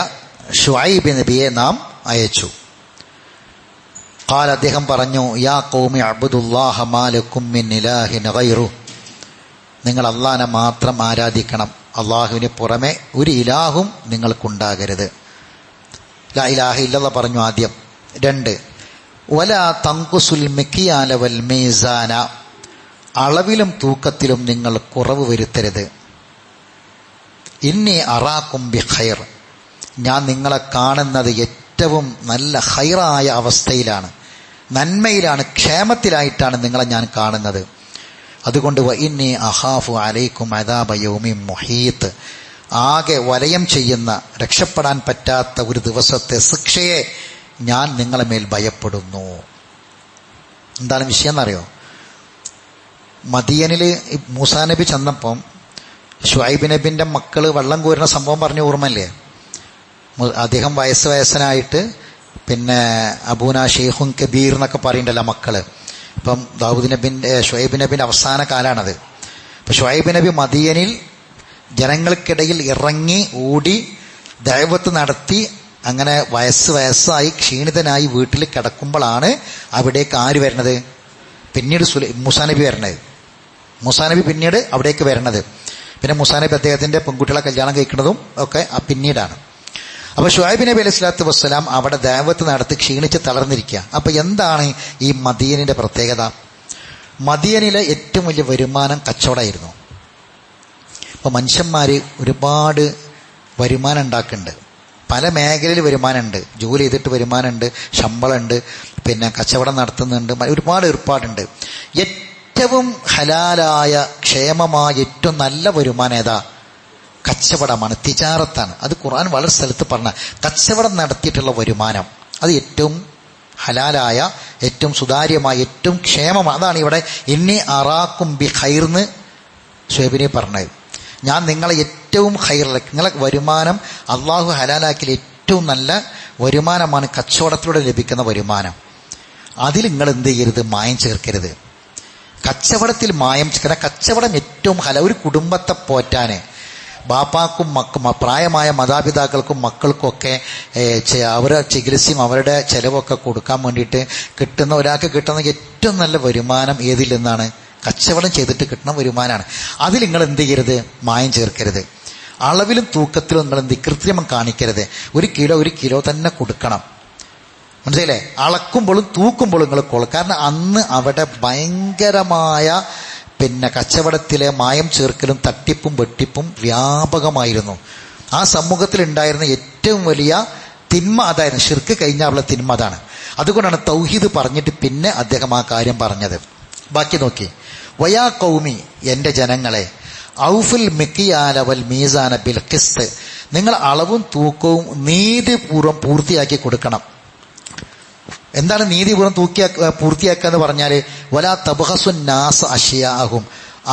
B: ഷുഐബ് നബിയെ നാം അയച്ചു. ഖാൽ, അദ്ദേഹം പറഞ്ഞു, യാ ഖൗമി അബ്ദുല്ലാഹ മാ ലക്കും മിൻ ഇലാഹിൻ ഗൈറു, നിങ്ങൾ അള്ളാഹനെ മാത്രം ആരാധിക്കണം, അള്ളാഹുവിന് പുറമെ ഒരു ഇലാഹും നിങ്ങൾക്കുണ്ടാകരുത്. ലാ ഇലാഹ ഇല്ലല്ലാഹ് പറഞ്ഞു ആദ്യം. 2, വലാ തൻഖുസുൽ മിക്യാല വൽ മീസാന, അളവിലും തൂക്കത്തിലും നിങ്ങൾ കുറവ് വരുത്തരുത്. ഇന്നി അറാക്കും ബി ഖൈർ, ഞാൻ നിങ്ങളെ കാണുന്നത് ഏറ്റവും നല്ല ഖൈറായ അവസ്ഥയിലാണ്, നന്മയിലാണ്, ക്ഷേമത്തിലായിട്ടാണ് നിങ്ങളെ ഞാൻ കാണുന്നത്. അതുകൊണ്ട് വ ഇന്നി അഖാഫു അലൈക്കും അദാബ യൗമിൻ മുഹീത്ത്, ആകെ വലയം ചെയ്യുന്ന, രക്ഷപ്പെടാൻ പറ്റാത്ത ഒരു ദിവസത്തെ ശിക്ഷയെ ഞാൻ നിങ്ങളെ മേൽ ഭയപ്പെടുന്നു. എന്താണ് വിഷയം എന്നറിയോ? മദിയനിൽ മൂസാ നബി ചെന്നപ്പം ഷുഐബ് നബിൻ്റെ മക്കൾ വെള്ളം കോരുന്ന സംഭവം പറഞ്ഞ ഓർമ്മല്ലേ? അദ്ദേഹം വയസ്സനായിട്ട് പിന്നെ അബൂന ഷെയ്ഖുൻ കബീർ എന്നൊക്കെ പറയുന്നുണ്ടല്ലോ മക്കള്. ഇപ്പം ഷുഐബ് നബിൻ്റെ അവസാന കാലാണത്. അപ്പം ഷുഐബ് നബി മദിയനിൽ ജനങ്ങൾക്കിടയിൽ ഇറങ്ങി ഓടി ദഅവത്ത് നടത്തി അങ്ങനെ വയസ്സായി ക്ഷീണിതനായി വീട്ടിൽ കിടക്കുമ്പോഴാണ് അവിടേക്ക് ആര് വരണത്? പിന്നീട് മൂസാ നബി വരണത്. മൂസാ നബി പിന്നീട് അവിടേക്ക് വരണത്. പിന്നെ മൂസാ നബി അദ്ദേഹത്തിൻ്റെ പെൺകുട്ടികളെ കല്യാണം കഴിക്കുന്നതും ഒക്കെ പിന്നീടാണ്. അപ്പോൾ ഷുഐബ് നബി അലൈഹി സ്വലാത്തു വസ്സലാം അവിടെ ദഅവത്ത് നടത്തി ക്ഷീണിച്ച് തളർന്നിരിക്കുക. അപ്പോൾ എന്താണ് ഈ മദിയനിൻ്റെ പ്രത്യേകത? മദിയനിലെ ഏറ്റവും വലിയ വരുമാനം കച്ചവടമായിരുന്നു. അപ്പോൾ മനുഷ്യന്മാർ ഒരുപാട് വരുമാനം ഉണ്ടാക്കുന്നുണ്ട്. പല മേഖലയിൽ വരുമാനമുണ്ട്. ജോലി ചെയ്തിട്ട് വരുമാനമുണ്ട്, ശമ്പളമുണ്ട്, പിന്നെ കച്ചവടം നടത്തുന്നുണ്ട്, ഒരുപാട് ഏർപ്പാടുണ്ട്. ഏറ്റവും ഹലാലായ ക്ഷേമമായ ഏറ്റവും നല്ല വരുമാനം ഏതാ? കച്ചവടമാണ്, തിജാറത്താണ്. അത് ഖുർആൻ വളരെ സ്ഥലത്ത് പറഞ്ഞ കച്ചവടം നടത്തിയിട്ടുള്ള വരുമാനം അത് ഏറ്റവും ഹലാലായ, ഏറ്റവും സുതാര്യമായ, ഏറ്റവും ക്ഷേമമാണ്. അതാണ് ഇവിടെ ഇന്നി അറാക്കും ബി ഖൈർന്ന് ഷുഐബിനെ പറഞ്ഞത്. ഞാൻ നിങ്ങളെ ഏറ്റവും ഖൈറിൽ, നിങ്ങളെ വരുമാനം അള്ളാഹു ഹലാലാക്കിയ ഏറ്റവും നല്ല വരുമാനമാണ് കച്ചവടത്തിലൂടെ ലഭിക്കുന്ന വരുമാനം. അതിൽ നിങ്ങൾ എന്ത് ചെയ്യരുത്? മായം ചേർക്കരുത്. കച്ചവടത്തിൽ മായം ചേർക്കുന്ന കച്ചവടം ഏറ്റവും ഒരു കുടുംബത്തെ പോറ്റാൻ ബാപ്പാക്കും പ്രായമായ മാതാപിതാക്കൾക്കും മക്കൾക്കൊക്കെ അവരുടെ ചികിത്സയും അവരുടെ ചെലവൊക്കെ കൊടുക്കാൻ വേണ്ടിയിട്ട് ഒരാൾക്ക് കിട്ടുന്ന ഏറ്റവും നല്ല വരുമാനം ഏതിൽ നിന്നാണ്? കച്ചവടം ചെയ്തിട്ട് കിട്ടുന്ന വരുമാനമാണ്. അതിൽ നിങ്ങൾ എന്ത് ചെയ്യരുത്? മായം ചേർക്കരുത്. അളവിലും തൂക്കത്തിലും നിങ്ങൾ കൃത്രിമം കാണിക്കരുത്. ഒരു കിലോ തന്നെ കൊടുക്കണം. മനസ്സിലല്ലേ? അളക്കുമ്പോഴും തൂക്കുമ്പോഴും നിങ്ങൾ കാരണം അന്ന് അവിടെ ഭയങ്കരമായ കച്ചവടത്തിലെ മായം ചേർക്കലും തട്ടിപ്പും വെട്ടിപ്പും വ്യാപകമായിരുന്നു. ആ സമൂഹത്തിലുണ്ടായിരുന്ന ഏറ്റവും വലിയ തിന്മ അതായിരുന്നു. ശിർക്ക് കഴിഞ്ഞാലുള്ള തിന്മ അതാണ്. അതുകൊണ്ടാണ് തൗഹീദ് പറഞ്ഞിട്ട് പിന്നെ അദ്ദേഹം ആ കാര്യം പറഞ്ഞത്. ബാക്കി നോക്കി, വയാ കൗമി, എൻ്റെ ജനങ്ങളെ, ഔഫുൽ മിക്കിയാല വൽ മീസാന ബിൽ ഖിസ്ത്, നിങ്ങൾ അളവും തൂക്കവും നീതിപൂർവ്വം പൂർത്തിയാക്കി കൊടുക്കണം. എന്താണ് നീതിപൂർവ്വം പൂർത്തിയാക്കുക എന്ന് പറഞ്ഞാൽ? വലാ തബ്ഖസുൻ നാസ അഷ്യാഅഹും,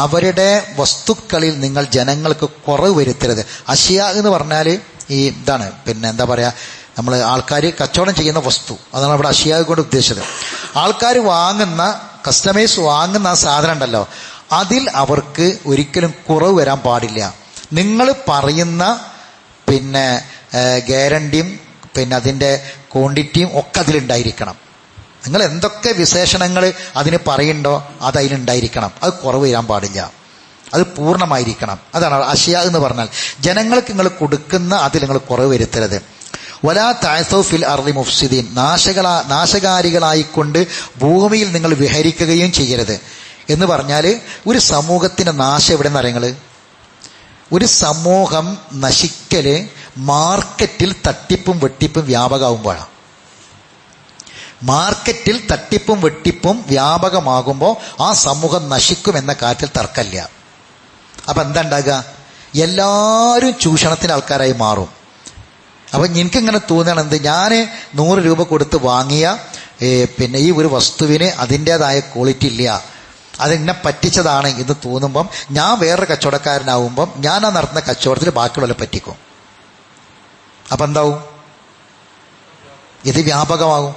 B: അവരുടെ വസ്തുക്കളിൽ നിങ്ങൾ ജനങ്ങൾക്ക് കുറവ് വരുത്തരുത്. അഷ്യാ എന്ന് പറഞ്ഞാൽ ഈ ഇതാണ് എന്താ പറയുക, നമ്മൾ ആൾക്കാർ കച്ചവടം ചെയ്യുന്ന വസ്തു, അതാണ് അവിടെ അഷ്യാ കൊണ്ട് ഉദ്ദേശിച്ചത്. ആൾക്കാർ വാങ്ങുന്ന, കസ്റ്റമേഴ്സ് വാങ്ങുന്ന ആ സാധനം ഉണ്ടല്ലോ, അതിൽ അവർക്ക് ഒരിക്കലും കുറവ് വരാൻ പാടില്ല. നിങ്ങൾ പറയുന്ന ഗ്യാരണ്ടിയും അതിൻ്റെ ക്വാണ്ടിറ്റിയും ഒക്കെ അതിലുണ്ടായിരിക്കണം. നിങ്ങൾ എന്തൊക്കെ വിശേഷണങ്ങൾ അതിന് പറയുന്നുണ്ടോ അത് അതിലുണ്ടായിരിക്കണം. അത് കുറവ് വരാൻ പാടില്ല, അത് പൂർണ്ണമായിരിക്കണം. അതാണ് അഷ്യാ എന്ന് പറഞ്ഞാൽ. ജനങ്ങൾക്ക് നിങ്ങൾ കൊടുക്കുന്ന അതിൽ നിങ്ങൾ കുറവ് വരുത്തരുത്. വലാ തഅസൗ ഫിൽ അർളി മുഫ്സിദീൻ, നാശകാരികളായിക്കൊണ്ട് ഭൂമിയിൽ നിങ്ങൾ വിഹരിക്കുകയും ചെയ്യരുത്. എന്ന് പറഞ്ഞാൽ ഒരു സമൂഹത്തിൻ്റെ നാശം എവിടെ നിന്ന് അറിയങ്ങൾ? ഒരു സമൂഹം നശിക്കല് മാർക്കറ്റിൽ തട്ടിപ്പും വെട്ടിപ്പും വ്യാപകമാകുമ്പോഴാണ്. മാർക്കറ്റിൽ തട്ടിപ്പും വെട്ടിപ്പും വ്യാപകമാകുമ്പോൾ ആ സമൂഹം നശിക്കുമെന്ന കാര്യത്തിൽ തർക്കമില്ല. അപ്പം എന്താ ഉണ്ടാകുക? എല്ലാവരും ചൂഷണത്തിൻ്റെ ആൾക്കാരായി മാറും. അപ്പം എനിക്കിങ്ങനെ തോന്നുകയാണ്, ഞാൻ 100 രൂപ കൊടുത്ത് വാങ്ങിയ ഈ ഒരു വസ്തുവിന് അതിൻ്റേതായ ക്വാളിറ്റി ഇല്ല, അതെന്നെ പറ്റിച്ചതാണ് എന്ന് തോന്നുമ്പം ഞാൻ വേറൊരു കച്ചവടക്കാരനാവുമ്പം ഞാൻ ആ നടത്തുന്ന കച്ചവടത്തിൽ ബാക്കിയുള്ളവരെ പറ്റിക്കും. അപ്പം എന്താവും? ഇത് വ്യാപകമാകും.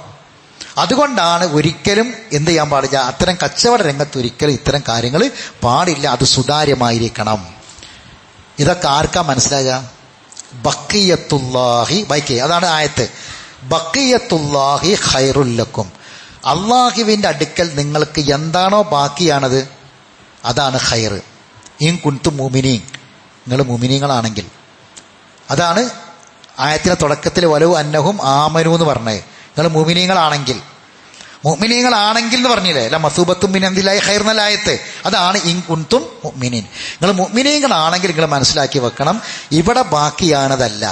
B: അതുകൊണ്ടാണ് ഒരിക്കലും എന്ത് ചെയ്യാൻ പാടില്ല, അത്തരം കച്ചവട രംഗത്ത് ഒരിക്കലും ഇത്തരം കാര്യങ്ങൾ പാടില്ല. അത് സുതാര്യമായിരിക്കണം. ഇതൊക്കെ ആർക്കാ മനസ്സിലാകുക? ബഖിയത്തുല്ലാഹി ബൈക്കി, അതാണ് ആയത്ത്. ബഖിയത്തുല്ലാഹി ഖൈറുൽ ലക്കും, അള്ളാഹുവിൻ്റെ അടുക്കൽ നിങ്ങൾക്ക് എന്താണോ ബാക്കിയാണത് അതാണ് ഖൈർ. ഇൻ കുൻതും മുഅ്മിനീൻ, നിങ്ങൾ മുഅ്മിനീങ്ങളാണെങ്കിൽ. അതാണ് ആയത്തിൻ്റെ തുടക്കത്തിൽ വലവു അന്നഹും ആമനു എന്ന് പറഞ്ഞത്. നിങ്ങൾ മുഅ്മിനീങ്ങളാണെങ്കിൽ എന്ന് പറഞ്ഞില്ലേ, അല്ല മസൂബത്തും മിൻ അൻദില്ലാഹി ഖൈർ എന്നല്ല ആയത്ത്. അതാണ് ഇൻ കുൻതും മുഅ്മിനീൻ. നിങ്ങൾ മുഅ്മിനീങ്ങളാണെങ്കിൽ നിങ്ങൾ മനസ്സിലാക്കി വെക്കണം, ഇവിടെ ബാക്കിയാണതല്ല.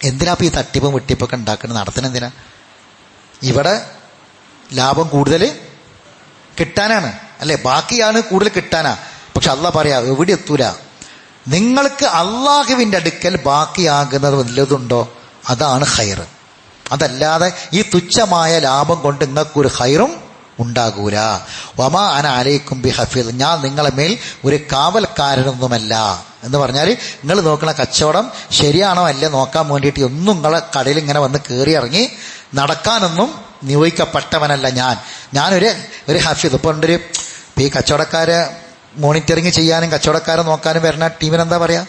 B: എന്തിനാ ഈ തട്ടിപ്പും വെട്ടിപ്പൊക്കെ ഉണ്ടാക്കുന്നത്, നടത്തുന്നത് എന്തിനാ? ഇവിടെ ലാഭം കൂടുതൽ കിട്ടാനാണ്, അല്ലേ? ബാക്കിയാണ് കൂടുതൽ കിട്ടാനാ. പക്ഷെ അള്ളാഹ് പറയാ എവിടെ എത്തൂല, നിങ്ങൾക്ക് അള്ളാഹുവിൻ്റെ അടുക്കൽ ബാക്കിയാകുന്നത് വല്ലതുണ്ടോ, അതാണ് ഖൈർ. അതല്ലാതെ ഈ തുച്ഛമായ ലാഭം കൊണ്ട് നിങ്ങൾക്കൊരു ഖൈറും ഉണ്ടാകൂല. വമാ അന അലൈക്കും ബി ഹഫീദ്, ഞാൻ നിങ്ങളെ മേൽ ഒരു കാവൽക്കാരനൊന്നുമല്ല എന്ന് പറഞ്ഞാൽ നിങ്ങൾ നോക്കുന്ന കച്ചവടം ശരിയാണോ അല്ലേ നോക്കാൻ വേണ്ടിയിട്ട് ഒന്നും നിങ്ങളെ കടയിൽ ഇങ്ങനെ വന്ന് കയറി ഇറങ്ങി നടക്കാനൊന്നും നിയോഗിക്കപ്പെട്ടവനല്ല ഞാനൊരു ഹഫീദ്. ഇപ്പോൾ ഉണ്ടൊരു ഈ കച്ചവടക്കാരെ മോണിറ്ററിങ് ചെയ്യാനും കച്ചവടക്കാരെ നോക്കാനും വരുന്ന ടീമിനെന്താ പറയുക,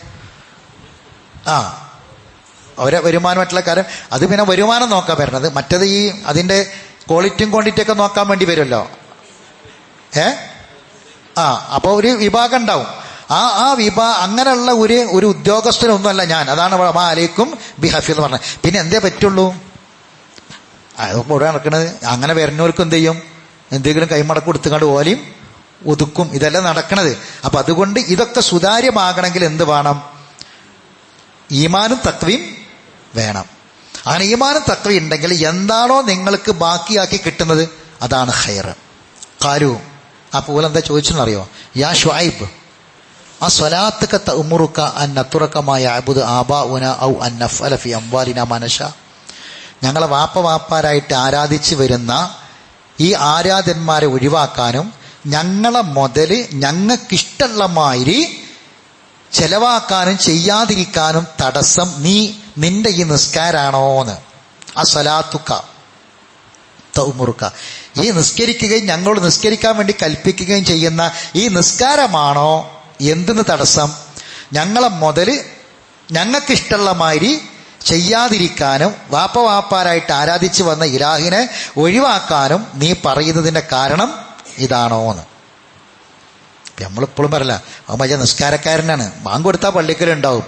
B: അവരെ വരുമാനമായിട്ടുള്ള കാര്യം അത് പിന്നെ വരുമാനം നോക്കാൻ വരണത്. മറ്റത് ഈ അതിൻ്റെ ക്വാളിറ്റിയും ക്വാണ്ടിറ്റിയൊക്കെ നോക്കാൻ വേണ്ടി വരുമല്ലോ. അപ്പോൾ ഒരു വിഭാഗം ഉണ്ടാവും. ആ അങ്ങനെയുള്ള ഒരു ഉദ്യോഗസ്ഥനൊന്നുമല്ല ഞാൻ. അതാണ് വമാ അലൈക്കും ബി ഹഫീദ് എന്ന് പറഞ്ഞത്. പിന്നെ എന്തേ പറ്റുള്ളൂ, അതൊക്കെ ഇവിടെ നടക്കുന്നത്. അങ്ങനെ വരുന്നവർക്കും എന്ത് ചെയ്യും, എന്തെങ്കിലും കൈമടക്ക് കൊടുത്തുകൊണ്ട് ഓലയും ഒതുക്കും, ഇതെല്ലാം നടക്കണത്. അപ്പൊ അതുകൊണ്ട് ഇതൊക്കെ സുതാര്യമാകണമെങ്കിൽ എന്ത് വേണം, ഈമാനും തഖ്വയും വേണം. അങ്ങനെ ഈമാനും തഖ്വയും ഉണ്ടെങ്കിൽ എന്താണോ നിങ്ങൾക്ക് ബാക്കിയാക്കി കിട്ടുന്നത് അതാണ് ഖൈർ. ഖാലു, അപ്പോൾ എന്താ ചോദിച്ചെന്നറിയോ, യാ ഷുഐബ് ആ സ്വലാത്തക തഅ്മുറുക അൻ നതുറക മാ യഅബുദു ആബാഉന ഔ അൻ നഫ്അല ഫി അംവാലിന മാ നശാ. ഞങ്ങളെ വാപ്പാരായിട്ട് ആരാധിച്ചു വരുന്ന ഈ ആരാധന്മാരെ ഒഴിവാക്കാനും ഞങ്ങളെ മുതൽ ഞങ്ങൾക്കിഷ്ടമുള്ള മാതിരി ചെലവാക്കാനും ചെയ്യാതിരിക്കാനും തടസ്സം നിന്റെ ഈ നിസ്കാരാണോന്ന്. ആ സ്വലാത്തുക്ക തൗമുറുക്ക, ഈ നിസ്കരിക്കുകയും ഞങ്ങളോട് നിസ്കരിക്കാൻ വേണ്ടി കൽപ്പിക്കുകയും ചെയ്യുന്ന ഈ നിസ്കാരമാണോ എന്തെന്ന് തടസ്സം? ഞങ്ങളെ മുതൽ ഞങ്ങൾക്കിഷ്ടമുള്ള മാതിരി ചെയ്യാതിരിക്കാനും വാപ്പാരായിട്ട് ആരാധിച്ചു വന്ന ഇലാഹിനെ ഒഴിവാക്കാനും നീ പറയുന്നതിൻ്റെ കാരണം ഇതാണോന്ന്. നമ്മളിപ്പോഴും പറയില്ല മജ നിസ്കാരക്കാരനാണ്, ബാങ്ക് കൊടുത്താൽ പള്ളിക്കലുണ്ടാവും,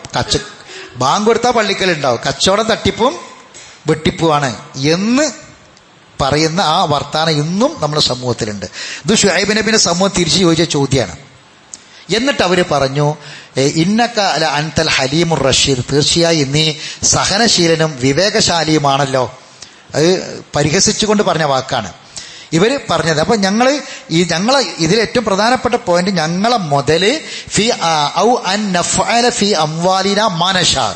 B: ബാങ്ക് കൊടുത്താൽ പള്ളിക്കലുണ്ടാവും, കച്ചവടം തട്ടിപ്പും വെട്ടിപ്പുമാണ് എന്ന് പറയുന്ന ആ വർത്താനം ഇന്നും നമ്മുടെ സമൂഹത്തിലുണ്ട്. ഇത് ഷുഐബ് നബിയുടെ സമൂഹം തിരിച്ചു ചോദിച്ച ചോദ്യമാണ്. എന്നിട്ട് അവർ പറഞ്ഞു, ഇന്നക അല അൻതൽ ഹലീമുർ റഷീദ്, തീർച്ചയായും നീ സഹനശീലനും വിവേകശാലിയുമാണല്ലോ. അത് പരിഹസിച്ചുകൊണ്ട് പറഞ്ഞ വാക്കാണ് ഇവർ പറഞ്ഞത്. അപ്പം ഞങ്ങളെ ഇതിലേറ്റവും പ്രധാനപ്പെട്ട പോയിന്റ്, ഞങ്ങളെ മുതൽ ഫി ഔ അൻ നഫ്അല ഫി അംവാലിന മാനഷാ,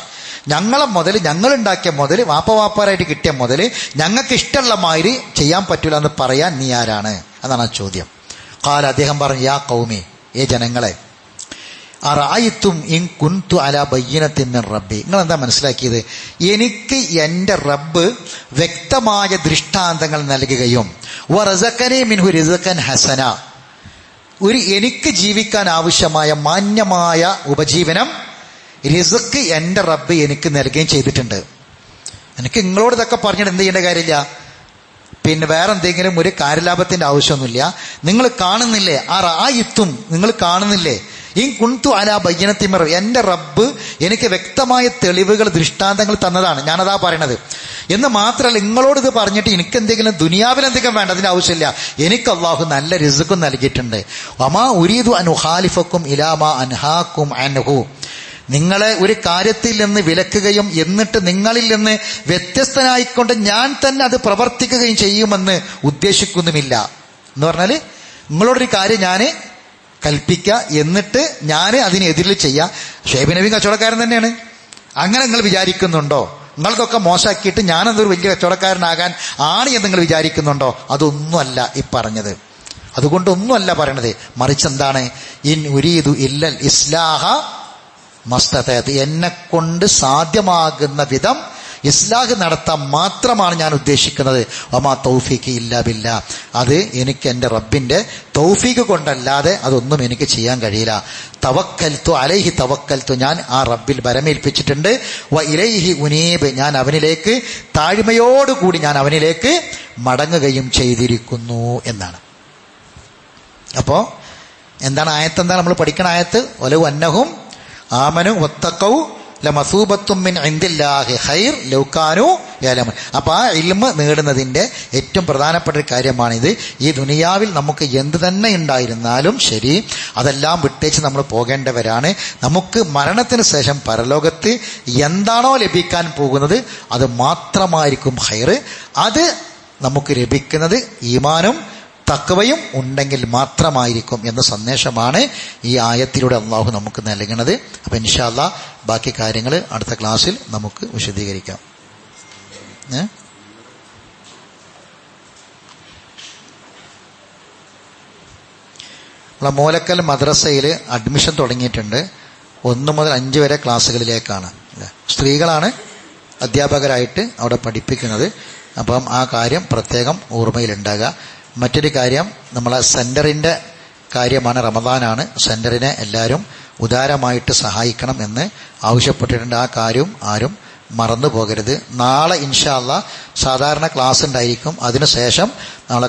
B: ഞങ്ങളെ മുതൽ ഞങ്ങളുണ്ടാക്കിയ മുതൽ വാപ്പാരായിട്ട് കിട്ടിയ മുതൽ ഞങ്ങൾക്ക് ഇഷ്ടമുള്ള മാതിരി ചെയ്യാൻ പറ്റൂല എന്ന് പറയാൻ നീ ആരാണ് എന്നാണ് ആ ചോദ്യം. ഖാല, അദ്ദേഹം പറഞ്ഞു, യാ ഖൗമി, ഏ ജനങ്ങളെ, അറഅയ്തും ഇൻ കുൻതു അലാ ബയ്യിനത്തിൻ മിൻ റബ്ബി, നിങ്ങൾ എന്താ മനസ്സിലാക്കിയത്, എനിക്ക് എൻ്റെ റബ്ബ് വ്യക്തമായ ദൃഷ്ടാന്തങ്ങൾ നൽകുകയും വറസഖനി മിൻഹു റിസ്ഖൻ ഹസന, എനിക്ക് ജീവിക്കാൻ ആവശ്യമായ മാന്യമായ ഉപജീവനം റിസ്ഖ് എൻ്റെ റബ്ബ് എനിക്ക് നൽകുകയും ചെയ്തിട്ടുണ്ട്. എനിക്ക് നിങ്ങളോട് ഇതൊക്കെ പറഞ്ഞിട്ട് എന്ത് ചെയ്യേണ്ട കാര്യമില്ല, പിന്നെ വേറെ എന്തെങ്കിലും ഒരു കാര്യലാഭത്തിൻ്റെ ആവശ്യമൊന്നുമില്ല. നിങ്ങൾ കാണുന്നില്ലേ, അറഅയ്തും, നിങ്ങൾ കാണുന്നില്ലേ, ഇൻ കുൻതു അലാ ബയ്യിനത്തിൻ മിൻ റബ്ബി, എൻ്റെ റബ്ബ് എനിക്ക് വ്യക്തമായ തെളിവുകൾ ദൃഷ്ടാന്തങ്ങൾ തന്നതാണ്, ഞാനതാ പറയണത് എന്ന് മാത്രമല്ല, നിങ്ങളോട് ഇത് പറഞ്ഞിട്ട് എനിക്ക് എന്തെങ്കിലും ദുനിയാവിലെന്തെങ്കിലും വേണ്ട, അതിൻ്റെ ആവശ്യമില്ല. എനിക്ക് അള്ളാഹു നല്ല റിസ്ഖും നൽകിയിട്ടുണ്ട്. വമാ ഉരീദു അൻ ഉഖാലിഫക്കും ഇലാ മാ അൻഹാക്കും അൻഹു, നിങ്ങളെ ഒരു കാര്യത്തിൽ നിന്ന് വിലക്കുകയും എന്നിട്ട് നിങ്ങളിൽ നിന്ന് വ്യത്യസ്തനായിക്കൊണ്ട് ഞാൻ തന്നെ അത് പ്രവർത്തിക്കുകയും ചെയ്യുമെന്ന് ഉദ്ദേശിക്കുന്നുമില്ല. എന്ന് പറഞ്ഞാൽ നിങ്ങളോടൊരു കാര്യം ഞാൻ കൽപ്പിക്കുക, എന്നിട്ട് ഞാൻ അതിനെതിരിൽ ചെയ്യാം. ഷുഐബ് നബി കച്ചവടക്കാരൻ തന്നെയാണ്. അങ്ങനെ നിങ്ങൾ വിചാരിക്കുന്നുണ്ടോ? നിങ്ങൾക്കൊക്കെ മോശമാക്കിയിട്ട് ഞാനെന്തൊരു വലിയ കച്ചവടക്കാരനാകാൻ ആണ് എന്ന് നിങ്ങൾ വിചാരിക്കുന്നുണ്ടോ? അതൊന്നുമല്ല ഈ പറഞ്ഞത്. അതുകൊണ്ടൊന്നുമല്ല പറയണത്. മറിച്ച് എന്താണ്, ഇൻ ഉരീദു ഇല്ലൽ ഇസ്ലാഹ മസ്തതഅത്, എന്നെ കൊണ്ട് സാധ്യമാകുന്ന വിധം ഇസ്ലാഹ് നടത്താൻ മാത്രമാണ് ഞാൻ ഉദ്ദേശിക്കുന്നത്. വമാ തൗഫീഖി ഇല്ലാ ബില്ലാ, അത് എനിക്ക് എൻ്റെ റബ്ബിൻ്റെ തൗഫീഖ് കൊണ്ടല്ലാതെ അതൊന്നും എനിക്ക് ചെയ്യാൻ കഴിയില്ല. തവക്കൽതു അലൈഹി തവക്കൽതു, ഞാൻ ആ റബ്ബിൽ ബരമേൽപ്പിച്ചിട്ടുണ്ട്. വ ഇലൈഹി ഉനീബ്, ഞാൻ അവനിലേക്ക് താഴ്മയോടുകൂടി ഞാൻ അവനിലേക്ക് മടങ്ങുകയും ചെയ്തിരിക്കുന്നു എന്നാണ്. അപ്പോൾ എന്താണ് ആയത്ത്, എന്താണ് നമ്മൾ പഠിക്കണ ആയത്ത്? വലൗ അന്നഹും ആമനു വത്തഖൗ ലമസൂബത്തും മിൻ ഇൻദില്ലാഹി ഖൈർ ലൗ കാനൂ യഅലമൂൻ. അപ്പോൾ ആ ഇൽമ് നേടുന്നതിൻ്റെ ഏറ്റവും പ്രധാനപ്പെട്ട ഒരു കാര്യമാണിത്. ഈ ദുനിയാവിൽ നമുക്ക് എന്ത് തന്നെ ഉണ്ടായിരുന്നാലും ശരി, അതെല്ലാം വിട്ടേച്ച് നമ്മൾ പോകേണ്ടവരാണ്. നമുക്ക് മരണത്തിന് ശേഷം പരലോകത്ത് എന്താണോ ലഭിക്കാൻ പോകുന്നത് അത് മാത്രമായിരിക്കും ഖൈർ. അത് നമുക്ക് ലഭിക്കുന്നത് ഈമാനും തഖ്വയും ഉണ്ടെങ്കിൽ മാത്രമായിരിക്കും എന്ന സന്ദേശമാണ് ഈ ആയത്തിലൂടെ അള്ളാഹു നമുക്ക് നൽകുന്നത്. അപ്പം ഇൻഷാ അല്ലാഹ് ബാക്കി കാര്യങ്ങൾ അടുത്ത ക്ലാസ്സിൽ നമുക്ക് വിശദീകരിക്കാം. നമ്മളെ മൂലക്കൽ മദ്രസയിൽ അഡ്മിഷൻ തുടങ്ങിയിട്ടുണ്ട്. 1 മുതൽ 5 വരെ ക്ലാസ്സുകളിലേക്കാണ്. സ്ത്രീകളാണ് അധ്യാപകരായിട്ട് അവിടെ പഠിപ്പിക്കുന്നത്. അപ്പം ആ കാര്യം പ്രത്യേകം ഓർമ്മയിലുണ്ടാകുക. മറ്റൊരു കാര്യം, നമ്മളെ സെൻറ്ററിൻ്റെ കാര്യമാണ്. റമദാനാണ്. സെൻറ്ററിനെ എല്ലാവരും ഉദാരമായിട്ട് സഹായിക്കണം എന്ന് ആവശ്യപ്പെട്ടിട്ടുണ്ട്. ആ കാര്യം ആരും മറന്നു പോകരുത്. നാളെ ഇൻഷാ അല്ലാഹ് സാധാരണ ക്ലാസ് ഉണ്ടായിരിക്കും. അതിനുശേഷം നമ്മളെ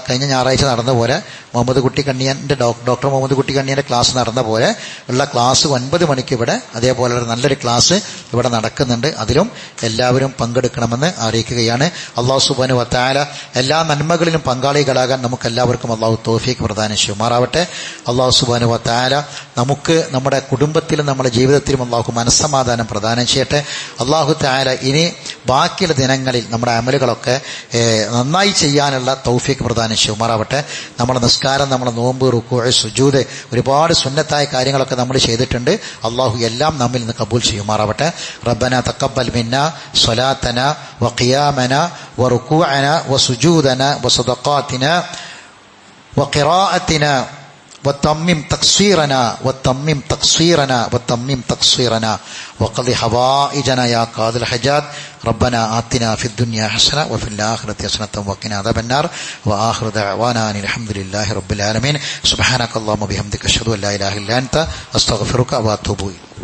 B: കഴിഞ്ഞ ഞായറാഴ്ച നടന്ന പോലെ മുഹമ്മദ് കുട്ടി കണ്ണിയൻ്റെ ഡോക്ടർ മുഹമ്മദ് കുട്ടി കണ്ണിയൻ്റെ ക്ലാസ് നടന്ന പോലെ ഉള്ള ക്ലാസ് 9 മണിക്ക് ഇവിടെ അതേപോലെ ഒരു നല്ലൊരു ക്ലാസ് ഇവിടെ നടക്കുന്നുണ്ട്. അതിലും എല്ലാവരും പങ്കെടുക്കണമെന്ന് അറിയിക്കുകയാണ്. അള്ളാഹു സുബ്ഹാനഹു വ തആല എല്ലാ നന്മകളിലും പങ്കാളികളാകാൻ നമുക്ക് എല്ലാവർക്കും അള്ളാഹു തൗഫീഖ് പ്രദാനം ചെയ്യുമാറാവട്ടെ. അള്ളാഹു സുബ്ഹാനഹു വ തആല നമുക്ക് നമ്മുടെ കുടുംബത്തിലും നമ്മുടെ ജീവിതത്തിലും അള്ളാഹു മനസ്സമാധാനം പ്രദാനം ചെയ്യട്ടെ. അള്ളാഹു തആല ഇനി ബാക്കിയുള്ള ദിനങ്ങളിൽ നമ്മുടെ അമലുകളൊക്കെ നന്നായി ചെയ്യാനുള്ള തൗഫീഖ് പ്രദാനം ചെയ്യുമാറാവട്ടെ. നമ്മുടെ നിസ്കാരം, നമ്മുടെ നോമ്പ്, റുകൂഅ്, സുജൂദ്, ഒരുപാട് സുന്നത്തായ കാര്യങ്ങളൊക്കെ നമ്മൾ ചെയ്തിട്ടുണ്ട്. അള്ളാഹു എല്ലാം നമ്മിൽ നിന്ന് കബൂൽ ചെയ്യുമാറാവട്ടെ. റബ്ബന തഖബ്ബൽ മിന്നാ സ്വലാത്തന വ ഖിയാമന വ റുകൂഅന വ സുജൂദന വ സദഖാതിന വ ഖിറാഅതിന وتمم تقصيرنا وتمم تقصيرنا وتمم تقصيرنا وقضي حوائجنا يا قاضي الحاجات ربنا آتنا في الدنيا حسنة وفي الآخرة حسنة وقنا عذاب النار وآخر دعوانا أن الحمد لله رب العالمين سبحانك اللهم وبحمدك أشهد أن لا إله إلا أنت أستغفرك وأتوب إليك.